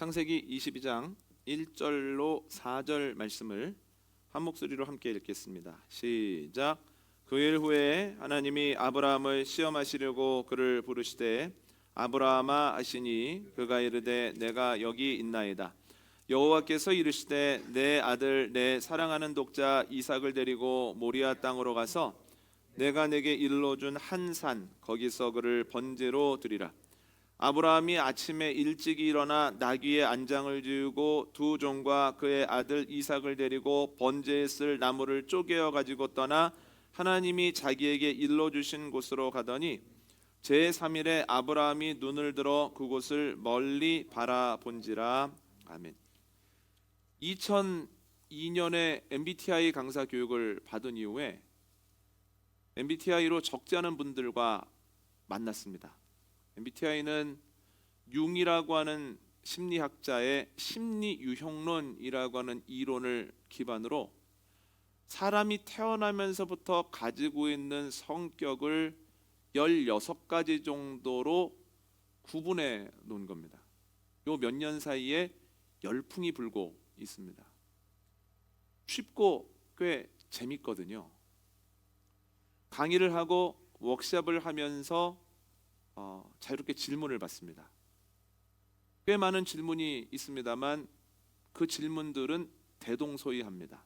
창세기 22장 1절로 4절 말씀을 한 목소리로 함께 읽겠습니다. 시작. 그 일 후에 하나님이 아브라함을 시험하시려고 그를 부르시되 아브라함아 하시니 그가 이르되 내가 여기 있나이다. 여호와께서 이르시되 내 아들 내 사랑하는 독자 이삭을 데리고 모리아 땅으로 가서 내가 내게 일러준 한 산 거기서 그를 번제로 드리라. 아브라함이 아침에 일찍이 일어나 나귀의 안장을 지우고 두 종과 그의 아들 이삭을 데리고 번제에 쓸 나무를 쪼개어 가지고 떠나 하나님이 자기에게 일러주신 곳으로 가더니 제3일에 아브라함이 눈을 들어 그곳을 멀리 바라본지라. 아멘. 2002년에 MBTI 강사 교육을 받은 이후에 MBTI로 적지 않은 분들과 만났습니다. MBTI는 융이라고 하는 심리학자의 심리 유형론이라고 하는 이론을 기반으로 사람이 태어나면서부터 가지고 있는 성격을 16가지 정도로 구분해 놓은 겁니다. 요 몇 년 사이에 열풍이 불고 있습니다. 쉽고 꽤 재밌거든요. 강의를 하고 워크숍을 하면서 자유롭게 질문을 받습니다. 꽤 많은 질문이 있습니다만 그 질문들은 대동소이합니다.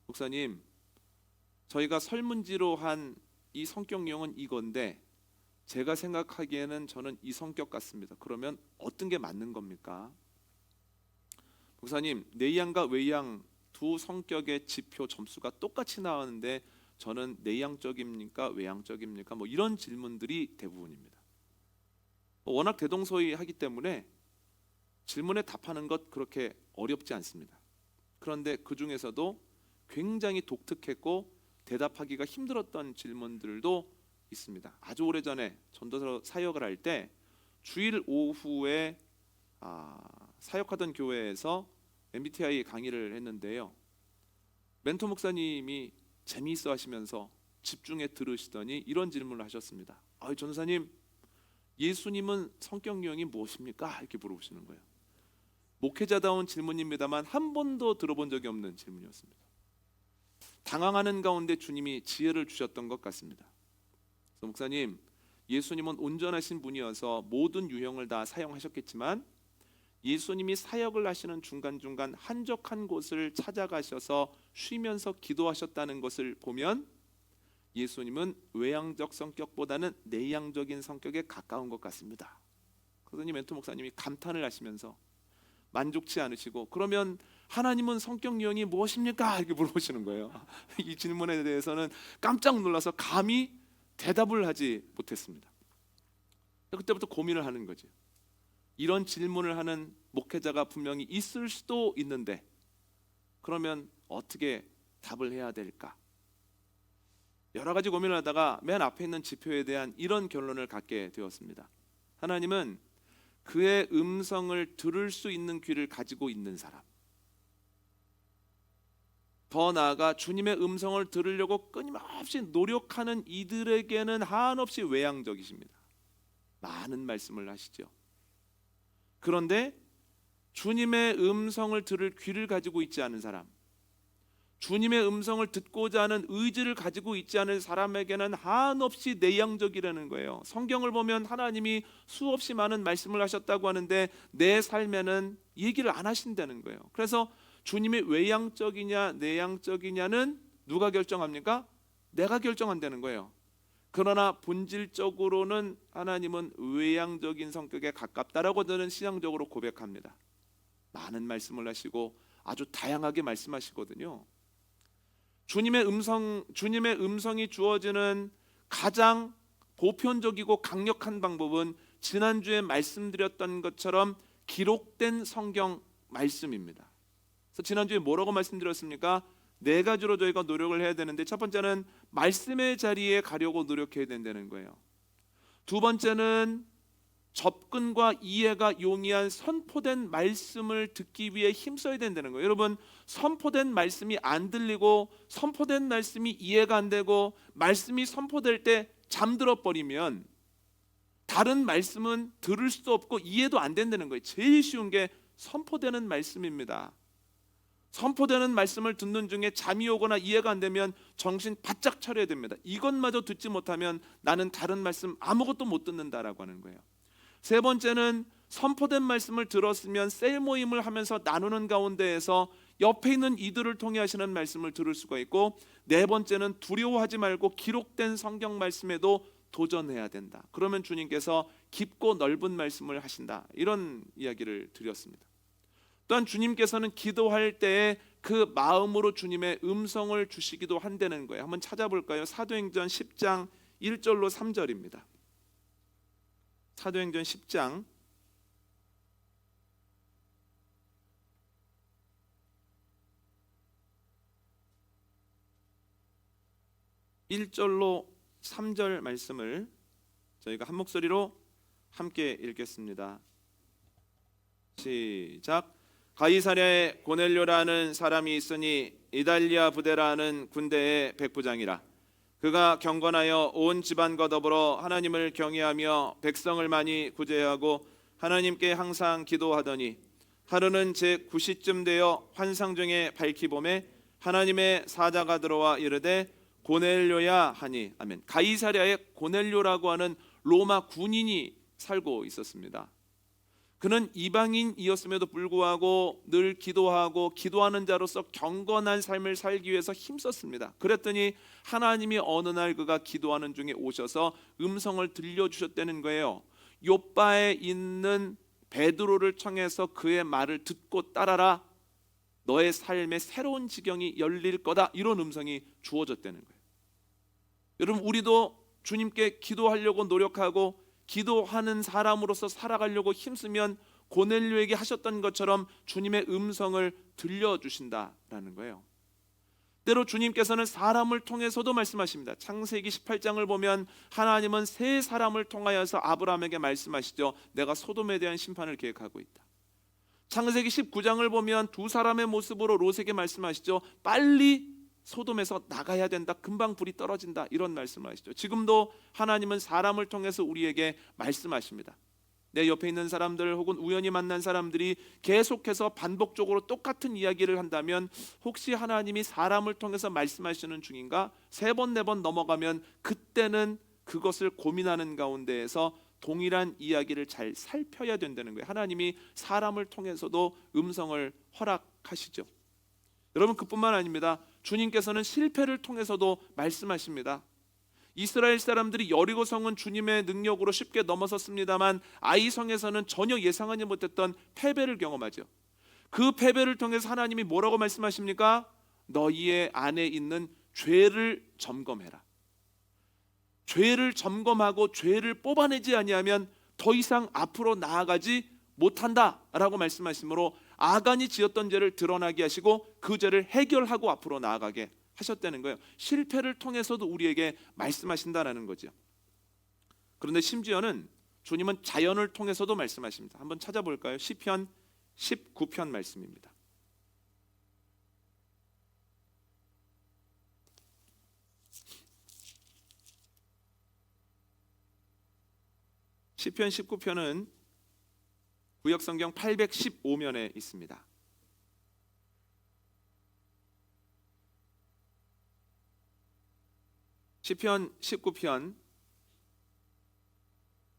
목사님, 저희가 설문지로 한 이 성격용은 이건데 제가 생각하기에는 저는 이 성격 같습니다. 그러면 어떤 게 맞는 겁니까? 목사님, 내향과 외향 두 성격의 지표 점수가 똑같이 나왔는데 저는 내향적입니까? 외향적입니까? 이런 질문들이 대부분입니다. 워낙 대동소이하기 때문에 질문에 답하는 것 그렇게 어렵지 않습니다. 그런데 그 중에서도 굉장히 독특했고 대답하기가 힘들었던 질문들도 있습니다. 아주 오래전에 전도서 사역을 할 때 주일 오후에 사역하던 교회에서 MBTI 강의를 했는데요. 멘토 목사님이 재미있어 하시면서 집중해 들으시더니 이런 질문을 하셨습니다. 전도사님, 예수님은 성격 유형이 무엇입니까? 이렇게 물어보시는 거예요. 목회자다운 질문입니다만 한 번도 들어본 적이 없는 질문이었습니다. 당황하는 가운데 주님이 지혜를 주셨던 것 같습니다. 그래서 목사님, 예수님은 온전하신 분이어서 모든 유형을 다 사용하셨겠지만 예수님이 사역을 하시는 중간중간 한적한 곳을 찾아가셔서 쉬면서 기도하셨다는 것을 보면 예수님은 외향적 성격보다는 내향적인 성격에 가까운 것 같습니다. 그러더니 멘토 목사님이 감탄을 하시면서 만족치 않으시고 그러면 하나님은 성격 유형이 무엇입니까? 이렇게 물어보시는 거예요. 이 질문에 대해서는 깜짝 놀라서 감히 대답을 하지 못했습니다. 그때부터 고민을 하는 거죠. 이런 질문을 하는 목회자가 분명히 있을 수도 있는데 그러면 어떻게 답을 해야 될까? 여러 가지 고민을 하다가 맨 앞에 있는 지표에 대한 이런 결론을 갖게 되었습니다. 하나님은 그의 음성을 들을 수 있는 귀를 가지고 있는 사람, 더 나아가 주님의 음성을 들으려고 끊임없이 노력하는 이들에게는 한없이 외향적이십니다. 많은 말씀을 하시죠. 그런데 주님의 음성을 들을 귀를 가지고 있지 않은 사람, 주님의 음성을 듣고자 하는 의지를 가지고 있지 않은 사람에게는 한없이 내향적이라는 거예요. 성경을 보면 하나님이 수없이 많은 말씀을 하셨다고 하는데 내 삶에는 얘기를 안 하신다는 거예요. 그래서 주님이 외향적이냐 내향적이냐는 누가 결정합니까? 내가 결정한다는 거예요. 그러나 본질적으로는 하나님은 외향적인 성격에 가깝다라고 저는 신앙적으로 고백합니다. 많은 말씀을 하시고 아주 다양하게 말씀하시거든요. 주님의 음성이 주어지는 가장 보편적이고 강력한 방법은 지난주에 말씀드렸던 것처럼 기록된 성경 말씀입니다. 그래서 지난주에 뭐라고 말씀드렸습니까? 네 가지로 저희가 노력을 해야 되는데 첫 번째는 말씀의 자리에 가려고 노력해야 된다는 거예요. 두 번째는 접근과 이해가 용이한 선포된 말씀을 듣기 위해 힘써야 된다는 거예요. 여러분, 선포된 말씀이 안 들리고 선포된 말씀이 이해가 안 되고 말씀이 선포될 때 잠들어 버리면 다른 말씀은 들을 수도 없고 이해도 안 된다는 거예요. 제일 쉬운 게 선포되는 말씀입니다. 선포되는 말씀을 듣는 중에 잠이 오거나 이해가 안 되면 정신 바짝 차려야 됩니다. 이것마저 듣지 못하면 나는 다른 말씀 아무것도 못 듣는다라고 하는 거예요. 세 번째는 선포된 말씀을 들었으면 셀 모임을 하면서 나누는 가운데에서 옆에 있는 이들을 통해 하시는 말씀을 들을 수가 있고, 네 번째는 두려워하지 말고 기록된 성경 말씀에도 도전해야 된다. 그러면 주님께서 깊고 넓은 말씀을 하신다. 이런 이야기를 드렸습니다. 또한 주님께서는 기도할 때에 그 마음으로 주님의 음성을 주시기도 한다는 거예요. 한번 찾아볼까요? 사도행전 10장 1절로 3절입니다. 사도행전 10장 1절로 3절 말씀을 저희가 한 목소리로 함께 읽겠습니다. 시작. 가이사랴에 고넬료라는 사람이 있으니 이달리아 부대라는 군대의 백부장이라. 그가 경건하여 온 집안과 더불어 하나님을 경외하며 백성을 많이 구제하고 하나님께 항상 기도하더니, 하루는 제 9시쯤 되어 환상 중에 밝히 보매 하나님의 사자가 들어와 이르되 고넬료야 하니. 아멘. 가이사랴에 고넬료라고 하는 로마 군인이 살고 있었습니다. 그는 이방인이었음에도 불구하고 늘 기도하고 기도하는 자로서 경건한 삶을 살기 위해서 힘썼습니다. 그랬더니 하나님이 어느 날 그가 기도하는 중에 오셔서 음성을 들려주셨다는 거예요. 요바에 있는 베드로를 청해서 그의 말을 듣고 따라라. 너의 삶에 새로운 지경이 열릴 거다. 이런 음성이 주어졌다는 거예요. 여러분, 우리도 주님께 기도하려고 노력하고 기도하는 사람으로서 살아가려고 힘쓰면 고넬료에게 하셨던 것처럼 주님의 음성을 들려주신다라는 거예요. 때로 주님께서는 사람을 통해서도 말씀하십니다. 창세기 18장을 보면 하나님은 세 사람을 통하여서 아브라함에게 말씀하시죠. 내가 소돔에 대한 심판을 계획하고 있다. 창세기 19장을 보면 두 사람의 모습으로 롯에게 말씀하시죠. 빨리 소돔에서 나가야 된다. 금방 불이 떨어진다. 이런 말씀을 하시죠. 지금도 하나님은 사람을 통해서 우리에게 말씀하십니다. 내 옆에 있는 사람들 혹은 우연히 만난 사람들이 계속해서 반복적으로 똑같은 이야기를 한다면 혹시 하나님이 사람을 통해서 말씀하시는 중인가? 세 번, 네 번 넘어가면 그때는 그것을 고민하는 가운데에서 동일한 이야기를 잘 살펴야 된다는 거예요. 하나님이 사람을 통해서도 음성을 허락하시죠. 여러분, 그뿐만 아닙니다. 주님께서는 실패를 통해서도 말씀하십니다. 이스라엘 사람들이 여리고 성은 주님의 능력으로 쉽게 넘어섰습니다만 아이 성에서는 전혀 예상하지 못했던 패배를 경험하죠. 그 패배를 통해서 하나님이 뭐라고 말씀하십니까? 너희의 안에 있는 죄를 점검해라. 죄를 점검하고 죄를 뽑아내지 아니하면 더 이상 앞으로 나아가지 못한다라고 말씀하시므로 아간이 지었던 죄를 드러나게 하시고 그 죄를 해결하고 앞으로 나아가게 하셨다는 거예요. 실패를 통해서도 우리에게 말씀하신다라는 거죠. 그런데 심지어는 주님은 자연을 통해서도 말씀하십니다. 한번 찾아볼까요? 시편 19편 말씀입니다. 시편 19편은 구역성경 815면에 있습니다. 시편 19편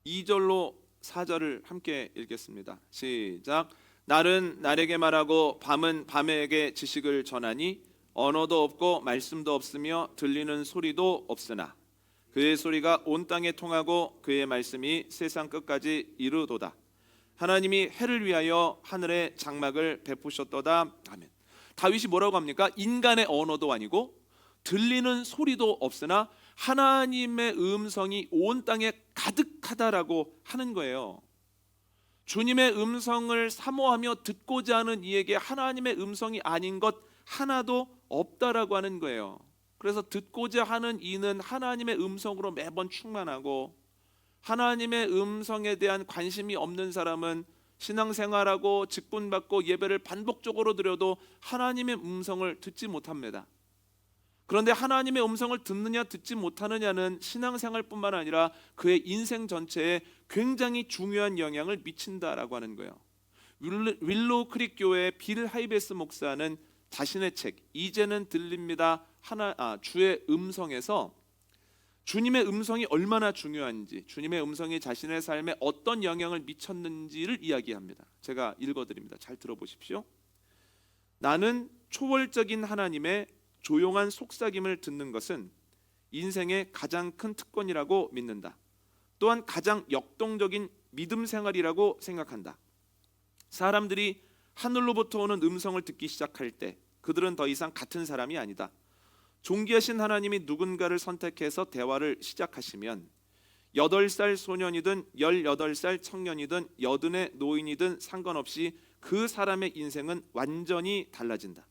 2절로 4절을 함께 읽겠습니다. 시작. 날은 날에게 말하고 밤은 밤에게 지식을 전하니 언어도 없고 말씀도 없으며 들리는 소리도 없으나 그의 소리가 온 땅에 통하고 그의 말씀이 세상 끝까지 이르도다. 하나님이 해를 위하여 하늘에 장막을 베푸셨도다. 아멘. 다윗이 뭐라고 합니까? 인간의 언어도 아니고 들리는 소리도 없으나 하나님의 음성이 온 땅에 가득하다라고 하는 거예요. 주님의 음성을 사모하며 듣고자 하는 이에게 하나님의 음성이 아닌 것 하나도 없다라고 하는 거예요. 그래서 듣고자 하는 이는 하나님의 음성으로 매번 충만하고 하나님의 음성에 대한 관심이 없는 사람은 신앙생활하고 직분받고 예배를 반복적으로 드려도 하나님의 음성을 듣지 못합니다. 그런데 하나님의 음성을 듣느냐 듣지 못하느냐는 신앙생활뿐만 아니라 그의 인생 전체에 굉장히 중요한 영향을 미친다라고 하는 거예요. 윌로우 크릭 교회 빌 하이베스 목사는 자신의 책 이제는 들립니다 주의 음성에서 주님의 음성이 얼마나 중요한지, 주님의 음성이 자신의 삶에 어떤 영향을 미쳤는지를 이야기합니다. 제가 읽어드립니다. 잘 들어보십시오. 나는 초월적인 하나님의 조용한 속삭임을 듣는 것은 인생의 가장 큰 특권이라고 믿는다. 또한 가장 역동적인 믿음 생활이라고 생각한다. 사람들이 하늘로부터 오는 음성을 듣기 시작할 때 그들은 더 이상 같은 사람이 아니다. 존귀하신 하나님이 누군가를 선택해서 대화를 시작하시면 8살 소년이든 18살 청년이든 80의 노인이든 상관없이 그 사람의 인생은 완전히 달라진다.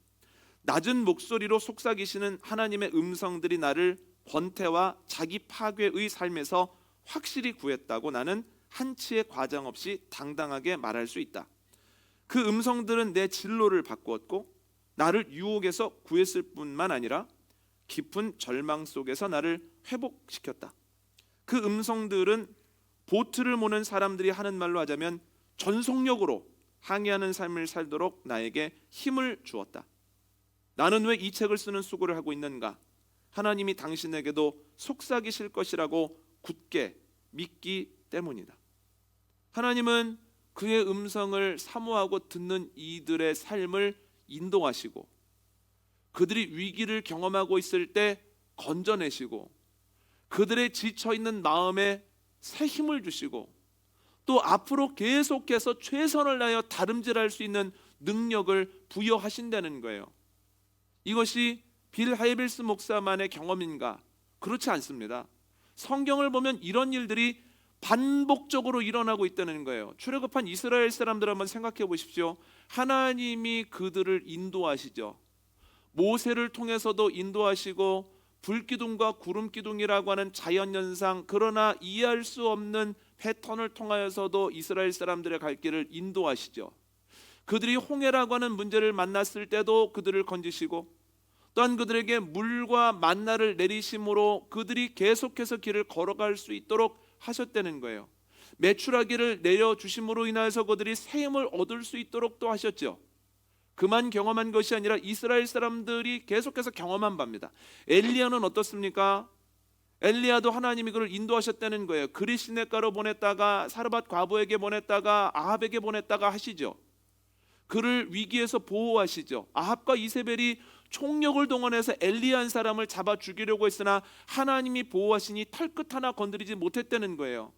낮은 목소리로 속삭이시는 하나님의 음성들이 나를 권태와 자기 파괴의 삶에서 확실히 구했다고 나는 한치의 과장 없이 당당하게 말할 수 있다. 그 음성들은 내 진로를 바꾸었고 나를 유혹에서 구했을 뿐만 아니라 깊은 절망 속에서 나를 회복시켰다. 그 음성들은 보트를 모는 사람들이 하는 말로 하자면 전속력으로 항해하는 삶을 살도록 나에게 힘을 주었다. 나는 왜 이 책을 쓰는 수고를 하고 있는가? 하나님이 당신에게도 속삭이실 것이라고 굳게 믿기 때문이다. 하나님은 그의 음성을 사모하고 듣는 이들의 삶을 인도하시고 그들이 위기를 경험하고 있을 때 건져내시고 그들의 지쳐있는 마음에 새 힘을 주시고 또 앞으로 계속해서 최선을 다하여 다름질할 수 있는 능력을 부여하신다는 거예요. 이것이 빌 하이벨스 목사만의 경험인가? 그렇지 않습니다. 성경을 보면 이런 일들이 반복적으로 일어나고 있다는 거예요. 출애굽한 이스라엘 사람들 한번 생각해 보십시오. 하나님이 그들을 인도하시죠. 모세를 통해서도 인도하시고 불기둥과 구름기둥이라고 하는 자연현상, 그러나 이해할 수 없는 패턴을 통하여서도 이스라엘 사람들의 갈 길을 인도하시죠. 그들이 홍해라고 하는 문제를 만났을 때도 그들을 건지시고 또한 그들에게 물과 만나를 내리심으로 그들이 계속해서 길을 걸어갈 수 있도록 하셨다는 거예요. 메추라기를 내려주심으로 인하여서 그들이 새 힘을 얻을 수 있도록 또 하셨죠. 그만 경험한 것이 아니라 이스라엘 사람들이 계속해서 경험한 바입니다. 엘리야는 어떻습니까? 엘리야도 하나님이 그를 인도하셨다는 거예요. 그리시네가로 보냈다가 사르밧 과부에게 보냈다가 아합에게 보냈다가 하시죠. 그를 위기에서 보호하시죠. 아합과 이세벨이 총력을 동원해서 엘리야 한 사람을 잡아 죽이려고 했으나 하나님이 보호하시니 털끝 하나 건드리지 못했다는 거예요.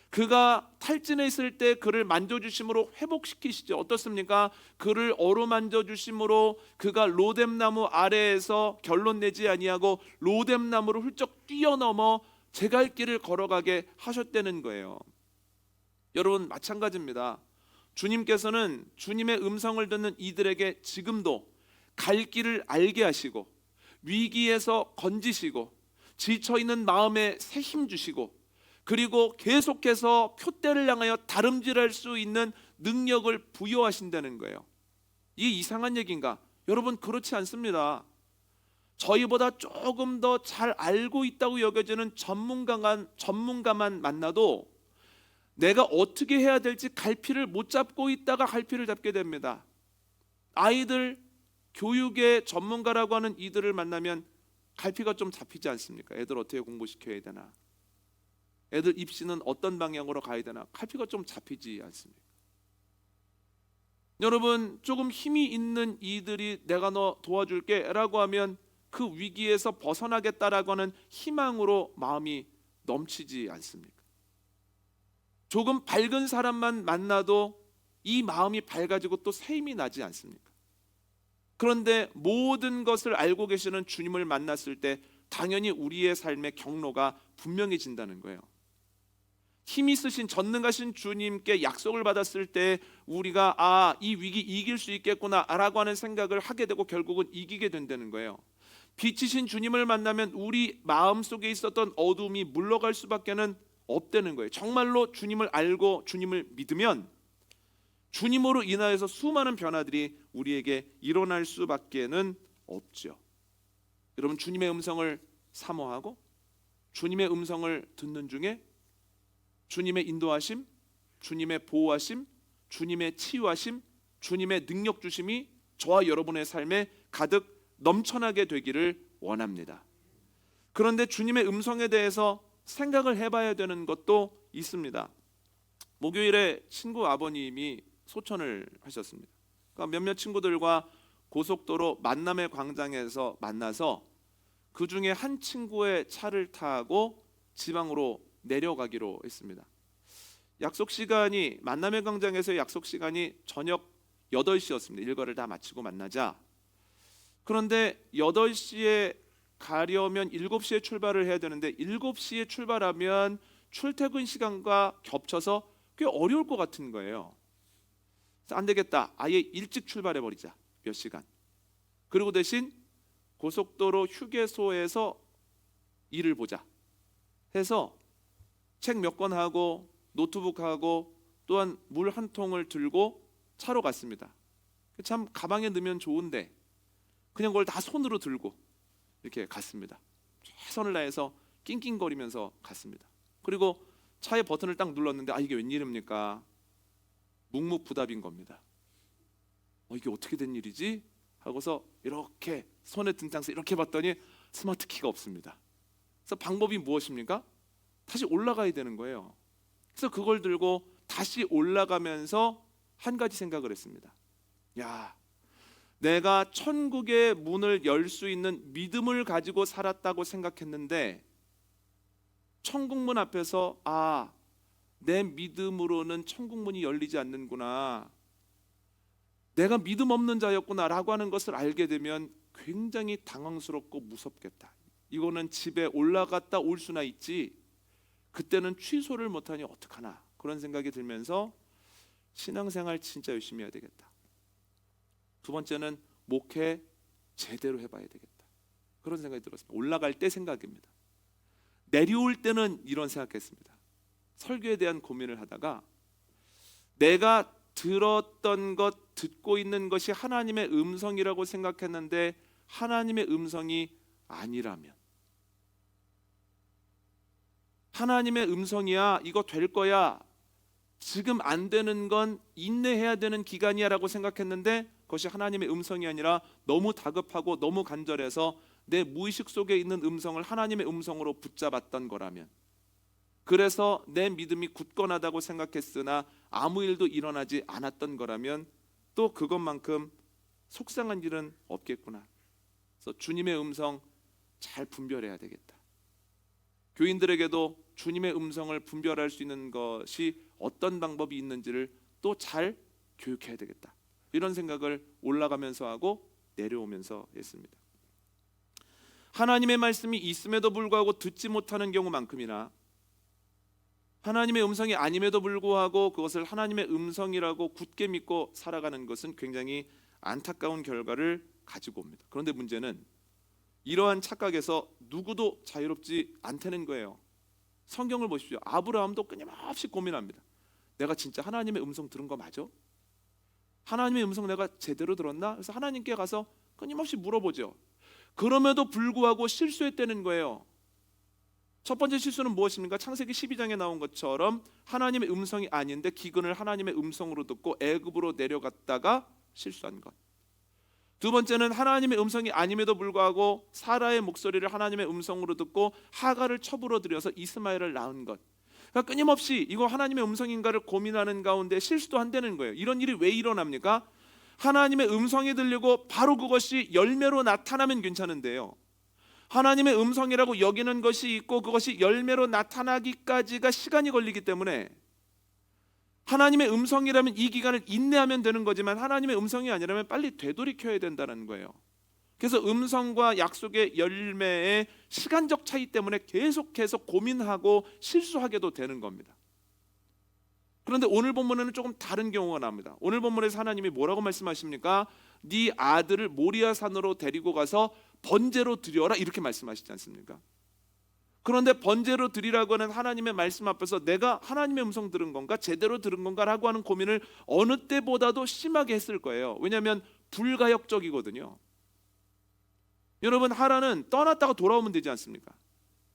그가 탈진해 있을 때 그를 만져주심으로 회복시키시죠. 어떻습니까? 그를 어루만져 주심으로 그가 로뎀나무 아래에서 결론 내지 아니하고 로뎀나무를 훌쩍 뛰어넘어 제갈 길을 걸어가게 하셨다는 거예요. 여러분 마찬가지입니다. 주님께서는 주님의 음성을 듣는 이들에게 지금도 갈 길을 알게 하시고 위기에서 건지시고 지쳐있는 마음에 새 힘 주시고 그리고 계속해서 표대를 향하여 다름질할 수 있는 능력을 부여하신다는 거예요. 이게 이상한 얘기인가? 여러분 그렇지 않습니다. 저희보다 조금 더 잘 알고 있다고 여겨지는 전문가만 만나도 내가 어떻게 해야 될지 갈피를 못 잡고 있다가 갈피를 잡게 됩니다. 아이들 교육의 전문가라고 하는 이들을 만나면 갈피가 좀 잡히지 않습니까? 애들 어떻게 공부시켜야 되나? 애들 입시는 어떤 방향으로 가야 되나? 갈피가 좀 잡히지 않습니까? 여러분 조금 힘이 있는 이들이 내가 너 도와줄게 라고 하면 그 위기에서 벗어나겠다라고 하는 희망으로 마음이 넘치지 않습니까? 조금 밝은 사람만 만나도 이 마음이 밝아지고 또 새 힘이 나지 않습니까? 그런데 모든 것을 알고 계시는 주님을 만났을 때 당연히 우리의 삶의 경로가 분명해진다는 거예요. 힘 있으신 전능하신 주님께 약속을 받았을 때 우리가 이 위기 이길 수 있겠구나 라고 하는 생각을 하게 되고 결국은 이기게 된다는 거예요. 빛이신 주님을 만나면 우리 마음속에 있었던 어둠이 물러갈 수밖에는 없다는 거예요. 정말로 주님을 알고 주님을 믿으면 주님으로 인하여서 수많은 변화들이 우리에게 일어날 수밖에는 없죠. 여러분 주님의 음성을 사모하고 주님의 음성을 듣는 중에 주님의 인도하심, 주님의 보호하심, 주님의 치유하심, 주님의 능력 주심이 저와 여러분의 삶에 가득 넘쳐나게 되기를 원합니다. 그런데 주님의 음성에 대해서 생각을 해봐야 되는 것도 있습니다. 목요일에 친구 아버님이 소천을 하셨습니다. 그러니까 몇몇 친구들과 고속도로 만남의 광장에서 만나서 그 중에 한 친구의 차를 타고 지방으로 내려가기로 했습니다. 약속 시간이 만남의 광장에서의 약속 시간이 저녁 8시였습니다. 일과를 다 마치고 만나자. 그런데 8시에 가려면 7시에 출발을 해야 되는데 7시에 출발하면 출퇴근 시간과 겹쳐서 꽤 어려울 것 같은 거예요. 그래서 안 되겠다. 아예 일찍 출발해 버리자. 몇 시간. 그리고 대신 고속도로 휴게소에서 일을 보자 해서 책 몇 권 하고 노트북하고 또한 물 한 통을 들고 차로 갔습니다. 참 가방에 넣으면 좋은데 그냥 그걸 다 손으로 들고 이렇게 갔습니다. 최선을 다해서 낑낑거리면서 갔습니다. 그리고 차의 버튼을 딱 눌렀는데 이게 웬일입니까? 묵묵부답인 겁니다. 이게 어떻게 된 일이지? 하고서 이렇게 손에 든 장소 이렇게 봤더니 스마트 키가 없습니다. 그래서 방법이 무엇입니까? 다시 올라가야 되는 거예요. 그래서 그걸 들고 다시 올라가면서 한 가지 생각을 했습니다. 야, 내가 천국의 문을 열 수 있는 믿음을 가지고 살았다고 생각했는데 천국 문 앞에서 내 믿음으로는 천국 문이 열리지 않는구나, 내가 믿음 없는 자였구나라고 하는 것을 알게 되면 굉장히 당황스럽고 무섭겠다. 이거는 집에 올라갔다 올 수나 있지 그때는 취소를 못하니 어떡하나, 그런 생각이 들면서 신앙생활 진짜 열심히 해야 되겠다. 두 번째는 목회 제대로 해봐야 되겠다. 그런 생각이 들었습니다. 올라갈 때 생각입니다. 내려올 때는 이런 생각했습니다. 설교에 대한 고민을 하다가 내가 들었던 것, 듣고 있는 것이 하나님의 음성이라고 생각했는데 하나님의 음성이 아니라면, 하나님의 음성이야, 이거 될 거야, 지금 안 되는 건 인내해야 되는 기간이야 라고 생각했는데 그것이 하나님의 음성이 아니라 너무 다급하고 너무 간절해서 내 무의식 속에 있는 음성을 하나님의 음성으로 붙잡았던 거라면, 그래서 내 믿음이 굳건하다고 생각했으나 아무 일도 일어나지 않았던 거라면 또 그것만큼 속상한 일은 없겠구나. 그래서 주님의 음성 잘 분별해야 되겠다. 교인들에게도 주님의 음성을 분별할 수 있는 것이 어떤 방법이 있는지를 또 잘 교육해야 되겠다. 이런 생각을 올라가면서 하고 내려오면서 했습니다. 하나님의 말씀이 있음에도 불구하고 듣지 못하는 경우만큼이나 하나님의 음성이 아님에도 불구하고 그것을 하나님의 음성이라고 굳게 믿고 살아가는 것은 굉장히 안타까운 결과를 가지고 옵니다. 그런데 문제는 이러한 착각에서 누구도 자유롭지 않다는 거예요. 성경을 보십시오. 아브라함도 끊임없이 고민합니다. 내가 진짜 하나님의 음성 들은 거 맞아? 하나님의 음성 내가 제대로 들었나? 그래서 하나님께 가서 끊임없이 물어보죠. 그럼에도 불구하고 실수했다는 거예요. 첫 번째 실수는 무엇입니까? 창세기 12장에 나온 것처럼 하나님의 음성이 아닌데 기근을 하나님의 음성으로 듣고 애굽으로 내려갔다가 실수한 것. 두 번째는 하나님의 음성이 아님에도 불구하고 사라의 목소리를 하나님의 음성으로 듣고 하가를 첩으로 들여서 이스마엘을 낳은 것. 그러니까 끊임없이 이거 하나님의 음성인가를 고민하는 가운데 실수도 한다는 거예요. 이런 일이 왜 일어납니까? 하나님의 음성이 들리고 바로 그것이 열매로 나타나면 괜찮은데요, 하나님의 음성이라고 여기는 것이 있고 그것이 열매로 나타나기까지가 시간이 걸리기 때문에 하나님의 음성이라면 이 기간을 인내하면 되는 거지만 하나님의 음성이 아니라면 빨리 되돌이켜야 된다는 거예요. 그래서 음성과 약속의 열매의 시간적 차이 때문에 계속해서 고민하고 실수하게도 되는 겁니다. 그런데 오늘 본문에는 조금 다른 경우가 나옵니다. 오늘 본문에서 하나님이 뭐라고 말씀하십니까? 네 아들을 모리아 산으로 데리고 가서 번제로 드려라, 이렇게 말씀하시지 않습니까? 그런데 번제로 드리라고 하는 하나님의 말씀 앞에서 내가 하나님의 음성 들은 건가, 제대로 들은 건가라고 하는 고민을 어느 때보다도 심하게 했을 거예요. 왜냐하면 불가역적이거든요. 여러분, 하라는 떠났다가 돌아오면 되지 않습니까?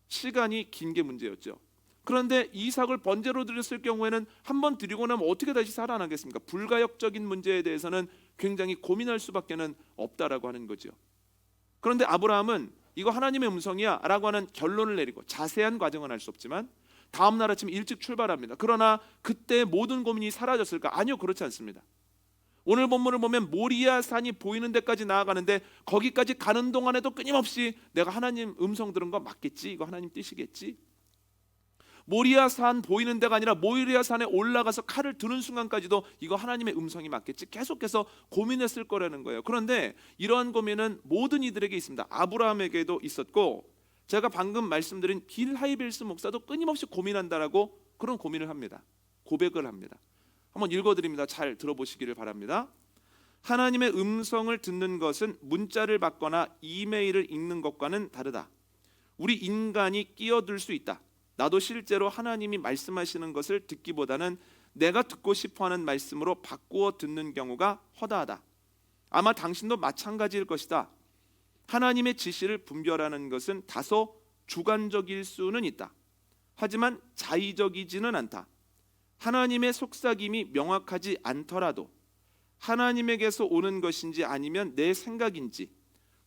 시간이 긴 게 문제였죠. 그런데 이삭을 번제로 드렸을 경우에는 한 번 드리고 나면 어떻게 다시 살아나겠습니까? 불가역적인 문제에 대해서는 굉장히 고민할 수밖에는 없다라고 하는 거죠. 그런데 아브라함은 이거 하나님의 음성이야 라고 하는 결론을 내리고, 자세한 과정은 알 수 없지만 다음 날 아침 일찍 출발합니다. 그러나 그때 모든 고민이 사라졌을까? 아니요, 그렇지 않습니다. 오늘 본문을 보면 모리아 산이 보이는 데까지 나아가는데, 거기까지 가는 동안에도 끊임없이 내가 하나님 음성 들은 거 맞겠지? 이거 하나님 뜻이겠지? 모리아 산 보이는 데가 아니라 모리아 산에 올라가서 칼을 드는 순간까지도 이거 하나님의 음성이 맞겠지? 계속해서 고민했을 거라는 거예요. 그런데 이러한 고민은 모든 이들에게 있습니다. 아브라함에게도 있었고, 제가 방금 말씀드린 빌 하이빌스 목사도 끊임없이 고민한다라고 그런 고민을 합니다. 고백을 합니다. 한번 읽어드립니다. 잘 들어보시기를 바랍니다. 하나님의 음성을 듣는 것은 문자를 받거나 이메일을 읽는 것과는 다르다. 우리 인간이 끼어들 수 있다. 나도 실제로 하나님이 말씀하시는 것을 듣기보다는 내가 듣고 싶어하는 말씀으로 바꾸어 듣는 경우가 허다하다. 아마 당신도 마찬가지일 것이다. 하나님의 지시를 분별하는 것은 다소 주관적일 수는 있다. 하지만 자의적이지는 않다. 하나님의 속삭임이 명확하지 않더라도 하나님에게서 오는 것인지 아니면 내 생각인지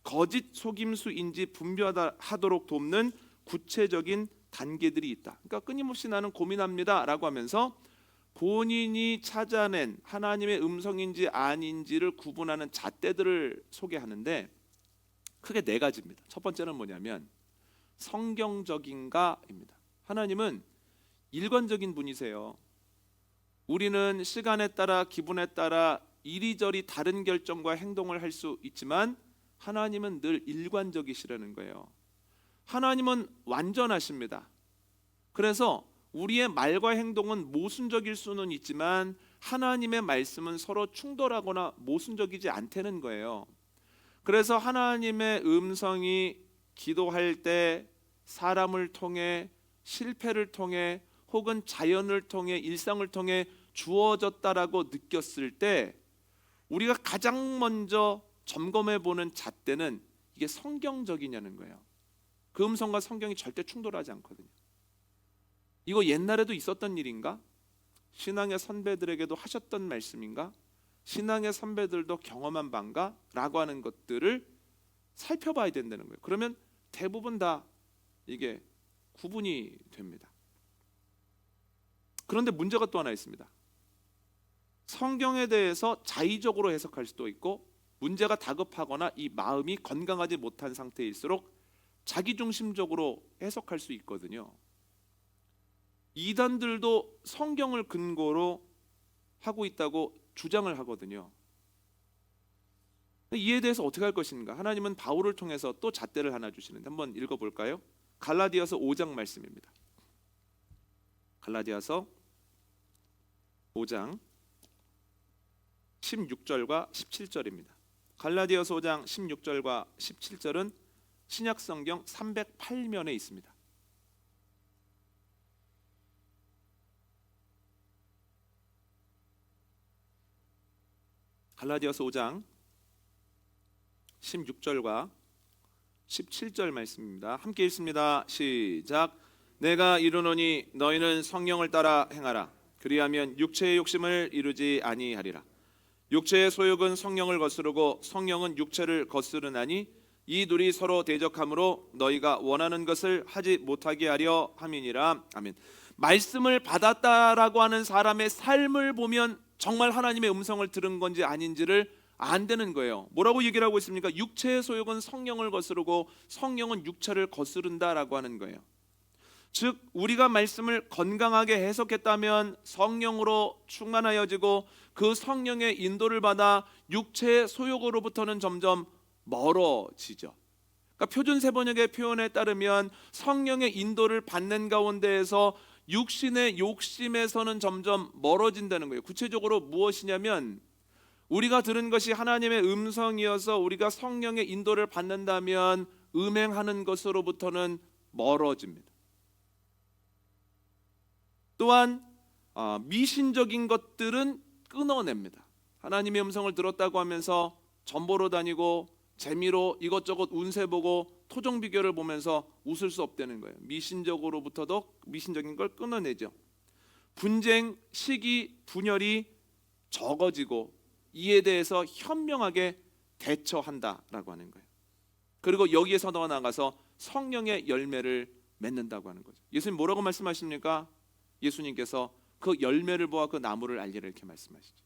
거짓 속임수인지 분별하도록 돕는 구체적인 단계들이 있다. 그러니까 끊임없이 나는 고민합니다 라고 하면서 본인이 찾아낸 하나님의 음성인지 아닌지를 구분하는 잣대들을 소개하는데, 크게 네 가지입니다. 첫 번째는 뭐냐면 성경적인가입니다. 하나님은 일관적인 분이세요. 우리는 시간에 따라 기분에 따라 이리저리 다른 결정과 행동을 할 수 있지만 하나님은 늘 일관적이시라는 거예요. 하나님은 완전하십니다. 그래서 우리의 말과 행동은 모순적일 수는 있지만 하나님의 말씀은 서로 충돌하거나 모순적이지 않다는 거예요. 그래서 하나님의 음성이 기도할 때 사람을 통해, 실패를 통해, 혹은 자연을 통해, 일상을 통해 주어졌다라고 느꼈을 때 우리가 가장 먼저 점검해 보는 잣대는 이게 성경적이냐는 거예요. 그 음성과 성경이 절대 충돌하지 않거든요. 이거 옛날에도 있었던 일인가? 신앙의 선배들에게도 하셨던 말씀인가? 신앙의 선배들도 경험한 바인가? 라고 하는 것들을 살펴봐야 된다는 거예요. 그러면 대부분 다 이게 구분이 됩니다. 그런데 문제가 또 하나 있습니다. 성경에 대해서 자의적으로 해석할 수도 있고, 문제가 다급하거나 이 마음이 건강하지 못한 상태일수록 자기중심적으로 해석할 수 있거든요. 이단들도 성경을 근거로 하고 있다고 주장을 하거든요. 이에 대해서 어떻게 할 것인가? 하나님은 바울을 통해서 또 잣대를 하나 주시는데 한번 읽어볼까요? 갈라디아서 5장 말씀입니다. 갈라디아서 5장 16절과 17절입니다. 갈라디아서 5장 16절과 17절은 신약성경 308면에 있습니다. 갈라디아서 5장 16절과 17절 말씀입니다. 함께 읽습니다. 시작. 내가 이르노니 너희는 성령을 따라 행하라. 그리하면 육체의 욕심을 이루지 아니하리라. 육체의 소욕은 성령을 거스르고 성령은 육체를 거스르나니 이 둘이 서로 대적하므로 너희가 원하는 것을 하지 못하게 하려 함이니라. 아멘. 말씀을 받았다라고 하는 사람의 삶을 보면 정말 하나님의 음성을 들은 건지 아닌지를 안 되는 거예요. 뭐라고 얘기를 하고 있습니까? 육체의 소욕은 성령을 거스르고 성령은 육체를 거스른다라고 하는 거예요. 즉 우리가 말씀을 건강하게 해석했다면 성령으로 충만하여지고 그 성령의 인도를 받아 육체의 소욕으로부터는 점점 멀어지죠. 그러니까 표준세번역의 표현에 따르면 성령의 인도를 받는 가운데에서 육신의 욕심에서는 점점 멀어진다는 거예요. 구체적으로 무엇이냐면 우리가 들은 것이 하나님의 음성이어서 우리가 성령의 인도를 받는다면 음행하는 것으로부터는 멀어집니다. 또한 미신적인 것들은 끊어냅니다. 하나님의 음성을 들었다고 하면서 전보러 다니고 재미로 이것저것 운세 보고 토종 비교를 보면서 웃을 수 없다는 거예요. 미신적으로부터도 미신적인 걸 끊어내죠. 분쟁, 시기, 분열이 적어지고 이에 대해서 현명하게 대처한다라고 하는 거예요. 그리고 여기에서 더 나아가서 성령의 열매를 맺는다고 하는 거죠. 예수님 뭐라고 말씀하십니까? 예수님께서 그 열매를 보아 그 나무를 알리라 이렇게 말씀하시죠.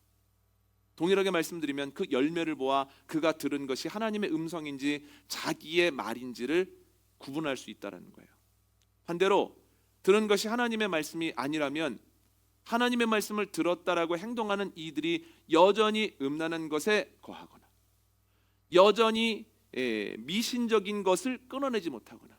동일하게 말씀드리면 그 열매를 보아 그가 들은 것이 하나님의 음성인지 자기의 말인지를 구분할 수 있다는 거예요. 반대로 들은 것이 하나님의 말씀이 아니라면 하나님의 말씀을 들었다라고 행동하는 이들이 여전히 음란한 것에 거하거나 여전히 미신적인 것을 끊어내지 못하거나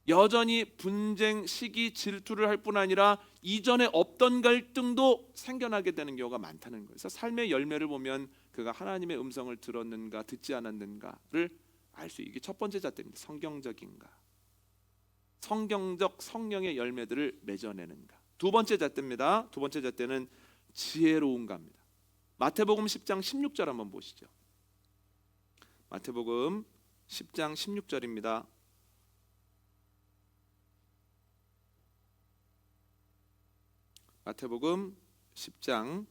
여전히 분쟁, 시기, 질투를 할 뿐 아니라 이전에 없던 갈등도 생겨나게 되는 경우가 많다는 거예요. 그래서 삶의 열매를 보면 그가 하나님의 음성을 들었는가 듣지 않았는가를 알 수 있게 이게 첫 번째 잣대입니다. 성경적인가, 성경적 성령의 열매들을 맺어내는가. 두 번째 잣대입니다. 두 번째 잣대는 지혜로운가입니다. 마태복음 10장 16절 한번 보시죠. 마태복음 10장 16절입니다. 마태복음 10장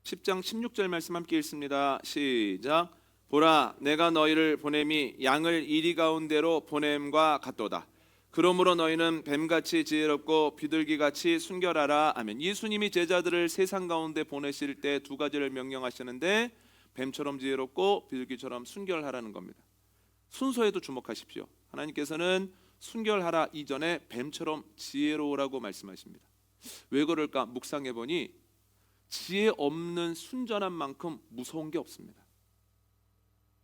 16절 말씀 함께 읽습니다. 시작. 보라, 내가 너희를 보냄이 양을 이리 가운데로 보냄과 같도다. 그러므로 너희는 뱀같이 지혜롭고 비둘기같이 순결하라. 아멘. 예수님이 제자들을 세상 가운데 보내실 때 두 가지를 명령하시는데 뱀처럼 지혜롭고 비둘기처럼 순결하라는 겁니다. 순서에도 주목하십시오. 하나님께서는 순결하라 이전에 뱀처럼 지혜로우라고 말씀하십니다. 왜 그럴까 묵상해 보니 지혜 없는 순전한 만큼 무서운 게 없습니다.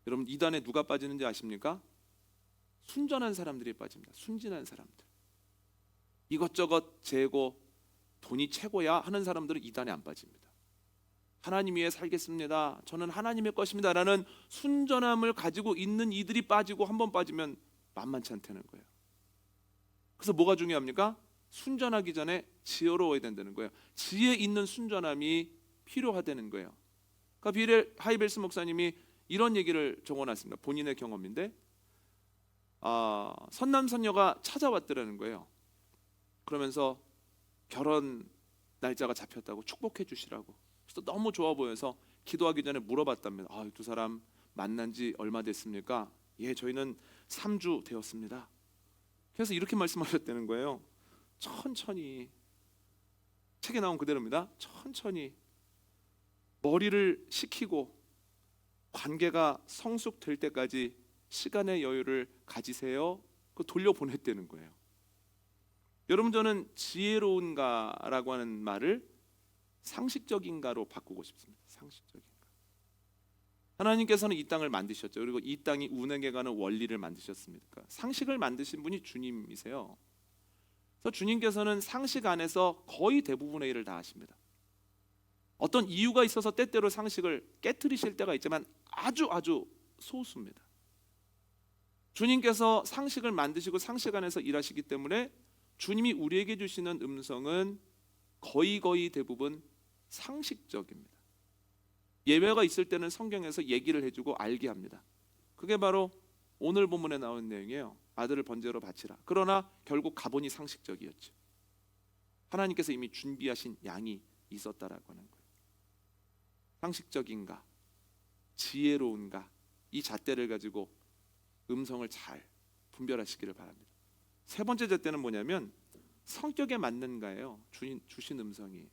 여러분 이단에 누가 빠지는지 아십니까? 순전한 사람들이 빠집니다. 순진한 사람들. 이것저것 재고 돈이 최고야 하는 사람들은 이단에 안 빠집니다. 하나님 위해 살겠습니다. 저는 하나님의 것입니다. 라는 순전함을 가지고 있는 이들이 빠지고 한번 빠지면 만만치 않다는 거예요. 그래서 뭐가 중요합니까? 순전하기 전에 지혜로워야 된다는 거예요. 지혜 있는 순전함이 필요하다는 거예요. 그러니까 비엘 하이벨스 목사님이 이런 얘기를 적어놨습니다. 본인의 경험인데 선남선녀가 찾아왔더라는 거예요. 그러면서 결혼 날짜가 잡혔다고 축복해 주시라고. 그래서 너무 좋아 보여서 기도하기 전에 물어봤답니다. 두 사람 만난 지 얼마 됐습니까? 예, 저희는 3주 되었습니다. 그래서 이렇게 말씀하셨다는 거예요. 천천히, 책에 나온 그대로입니다. 천천히 머리를 식히고 관계가 성숙될 때까지 시간의 여유를 가지세요. 그 돌려보냈다는 거예요. 여러분 저는 지혜로운가라고 하는 말을 상식적인가로 바꾸고 싶습니다. 상식적인가. 하나님께서는 이 땅을 만드셨죠. 그리고 이 땅이 운행해 가는 원리를 만드셨습니까? 상식을 만드신 분이 주님이세요. 그래서 주님께서는 상식 안에서 거의 대부분의 일을 다 하십니다. 어떤 이유가 있어서 때때로 상식을 깨트리실 때가 있지만 아주 소수입니다. 주님께서 상식을 만드시고 상식 안에서 일하시기 때문에 주님이 우리에게 주시는 음성은 거의 대부분 상식적입니다. 예외가 있을 때는 성경에서 얘기를 해주고 알게 합니다. 그게 바로 오늘 본문에 나오는 내용이에요. 아들을 번제로 바치라. 그러나 결국 가보니 상식적이었죠. 하나님께서 이미 준비하신 양이 있었다라고 하는 거예요. 상식적인가, 지혜로운가, 이 잣대를 가지고 음성을 잘 분별하시기를 바랍니다. 세 번째 잣대는 뭐냐면 성격에 맞는가예요. 주님 주신 음성이.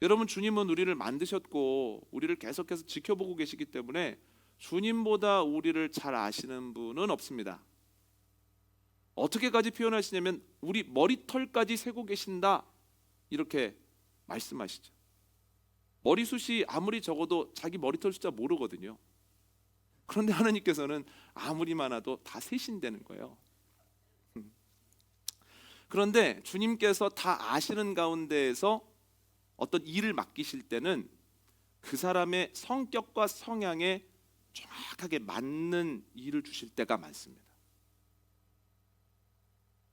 여러분 주님은 우리를 만드셨고 우리를 계속해서 지켜보고 계시기 때문에 주님보다 우리를 잘 아시는 분은 없습니다. 어떻게까지 표현하시냐면 우리 머리털까지 세고 계신다 이렇게 말씀하시죠. 머리숱이 아무리 적어도 자기 머리털 숫자 모르거든요. 그런데 하나님께서는 아무리 많아도 다 세신다는 거예요. 그런데 주님께서 다 아시는 가운데에서 어떤 일을 맡기실 때는 그 사람의 성격과 성향에 정확하게 맞는 일을 주실 때가 많습니다.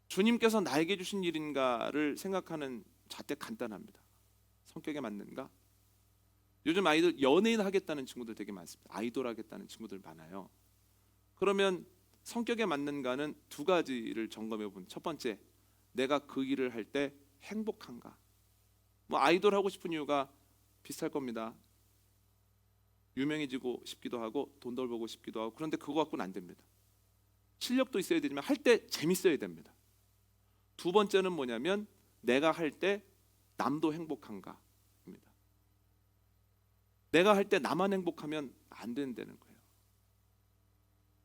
주님께서 나에게 주신 일인가를 생각하는 잣대 간단합니다. 성격에 맞는가? 요즘 아이들 연예인 하겠다는 친구들 되게 많습니다. 아이돌 하겠다는 친구들 많아요. 그러면 성격에 맞는가는 두 가지를 점검해 본. 첫 번째, 내가 그 일을 할 때 행복한가? 뭐 아이돌 하고 싶은 이유가 비슷할 겁니다. 유명해지고 싶기도 하고 돈 덜 벌고 싶기도 하고. 그런데 그거 갖고는 안 됩니다. 실력도 있어야 되지만 할 때 재밌어야 됩니다. 두 번째는 뭐냐면 내가 할 때 남도 행복한가입니다. 내가 할 때 나만 행복하면 안 된다는 거예요.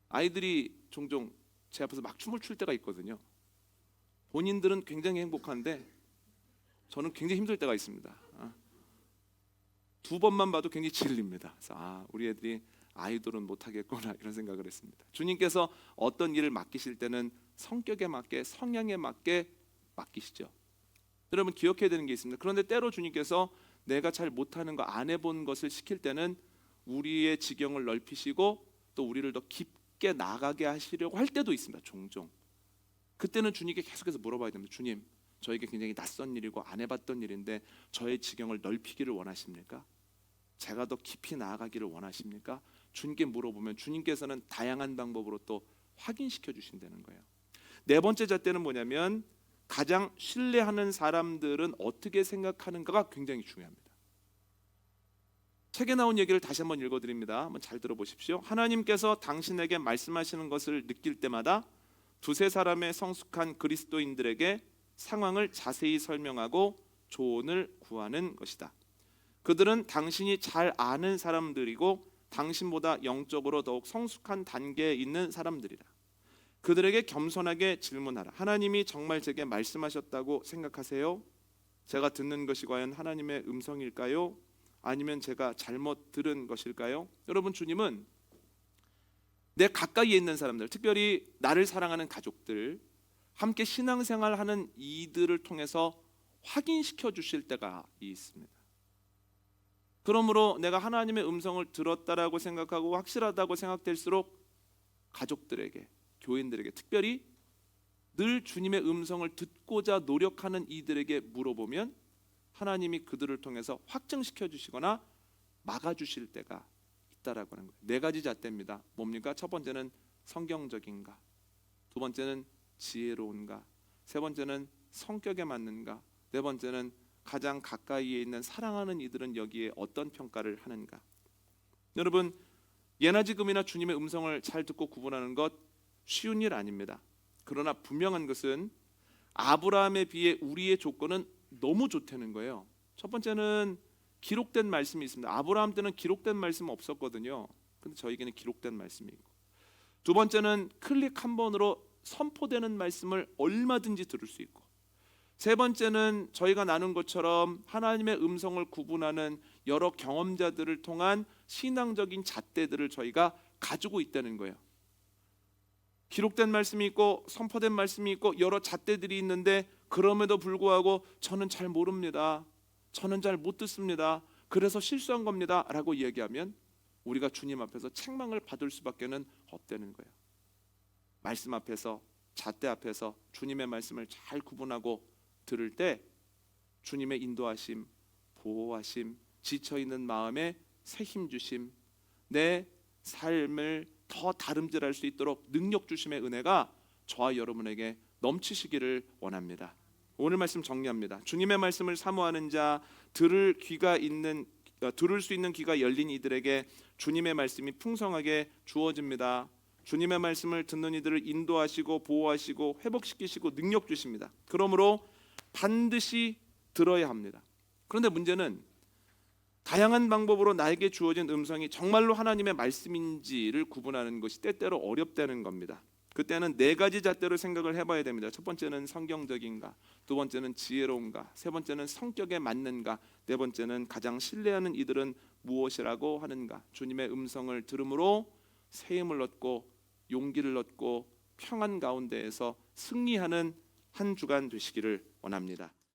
아이들이 종종 제 앞에서 막 춤을 출 때가 있거든요. 본인들은 굉장히 행복한데 저는 굉장히 힘들 때가 있습니다. 두 번만 봐도 굉장히 질립니다. 그래서 우리 애들이 아이돌은 못하겠구나 이런 생각을 했습니다. 주님께서 어떤 일을 맡기실 때는 성격에 맞게 성향에 맞게 맡기시죠. 여러분 기억해야 되는 게 있습니다. 그런데 때로 주님께서 내가 잘 못하는 거 안 해본 것을 시킬 때는 우리의 지경을 넓히시고 또 우리를 더 깊게 나가게 하시려고 할 때도 있습니다. 종종. 그때는 주님께 계속해서 물어봐야 됩니다. 주님, 저에게 굉장히 낯선 일이고 안 해봤던 일인데 저의 지경을 넓히기를 원하십니까? 제가 더 깊이 나아가기를 원하십니까? 주님께 물어보면 주님께서는 다양한 방법으로 또 확인시켜 주신다는 거예요. 네 번째 잣대는 뭐냐면 가장 신뢰하는 사람들은 어떻게 생각하는가가 굉장히 중요합니다. 책에 나온 얘기를 다시 한번 읽어드립니다. 한번 잘 들어보십시오. 하나님께서 당신에게 말씀하시는 것을 느낄 때마다 두세 사람의 성숙한 그리스도인들에게 상황을 자세히 설명하고 조언을 구하는 것이다. 그들은 당신이 잘 아는 사람들이고 당신보다 영적으로 더욱 성숙한 단계에 있는 사람들이라. 그들에게 겸손하게 질문하라. 하나님이 정말 제게 말씀하셨다고 생각하세요? 제가 듣는 것이 과연 하나님의 음성일까요? 아니면 제가 잘못 들은 것일까요? 여러분, 주님은 내 가까이에 있는 사람들, 특별히 나를 사랑하는 가족들, 함께 신앙생활하는 이들을 통해서 확인시켜 주실 때가 있습니다. 그러므로 내가 하나님의 음성을 들었다라고 생각하고 확실하다고 생각될수록 가족들에게, 교인들에게, 특별히 늘 주님의 음성을 듣고자 노력하는 이들에게 물어보면 하나님이 그들을 통해서 확증시켜 주시거나 막아 주실 때가 있다라고 하는 거예요. 네 가지 잣대입니다. 뭡니까? 첫 번째는 성경적인가, 두 번째는 지혜로운가, 세 번째는 성격에 맞는가, 네 번째는 가장 가까이에 있는 사랑하는 이들은 여기에 어떤 평가를 하는가. 여러분, 예나 지금이나 주님의 음성을 잘 듣고 구분하는 것 쉬운 일 아닙니다. 그러나 분명한 것은 아브라함에 비해 우리의 조건은 너무 좋다는 거예요. 첫 번째는 기록된 말씀이 있습니다. 아브라함 때는 기록된 말씀 없었거든요. 근데 저에게는 기록된 말씀이 있고, 두 번째는 클릭 한 번으로 선포되는 말씀을 얼마든지 들을 수 있고, 세 번째는 저희가 나눈 것처럼 하나님의 음성을 구분하는 여러 경험자들을 통한 신앙적인 잣대들을 저희가 가지고 있다는 거예요. 기록된 말씀이 있고 선포된 말씀이 있고 여러 잣대들이 있는데 그럼에도 불구하고 저는 잘 모릅니다, 저는 잘 못 듣습니다, 그래서 실수한 겁니다 라고 이야기하면 우리가 주님 앞에서 책망을 받을 수밖에 없다는 거예요. 말씀 앞에서, 잣대 앞에서 주님의 말씀을 잘 구분하고 들을 때 주님의 인도하심, 보호하심, 지쳐있는 마음에 새 힘 주심, 내 삶을 더 다름질할 수 있도록 능력 주심의 은혜가 저와 여러분에게 넘치시기를 원합니다. 오늘 말씀 정리합니다. 주님의 말씀을 사모하는 자, 들을 수 있는 귀가 열린 이들에게 주님의 말씀이 풍성하게 주어집니다. 주님의 말씀을 듣는 이들을 인도하시고 보호하시고 회복시키시고 능력 주십니다. 그러므로 반드시 들어야 합니다. 그런데 문제는 다양한 방법으로 나에게 주어진 음성이 정말로 하나님의 말씀인지를 구분하는 것이 때때로 어렵다는 겁니다. 그때는 네 가지 잣대로 생각을 해봐야 됩니다. 첫 번째는 성경적인가, 두 번째는 지혜로운가, 세 번째는 성격에 맞는가, 네 번째는 가장 신뢰하는 이들은 무엇이라고 하는가. 주님의 음성을 들음으로 새 힘을 얻고 용기를 얻고 평안 가운데에서 승리하는 한 주간 되시기를 원합니다.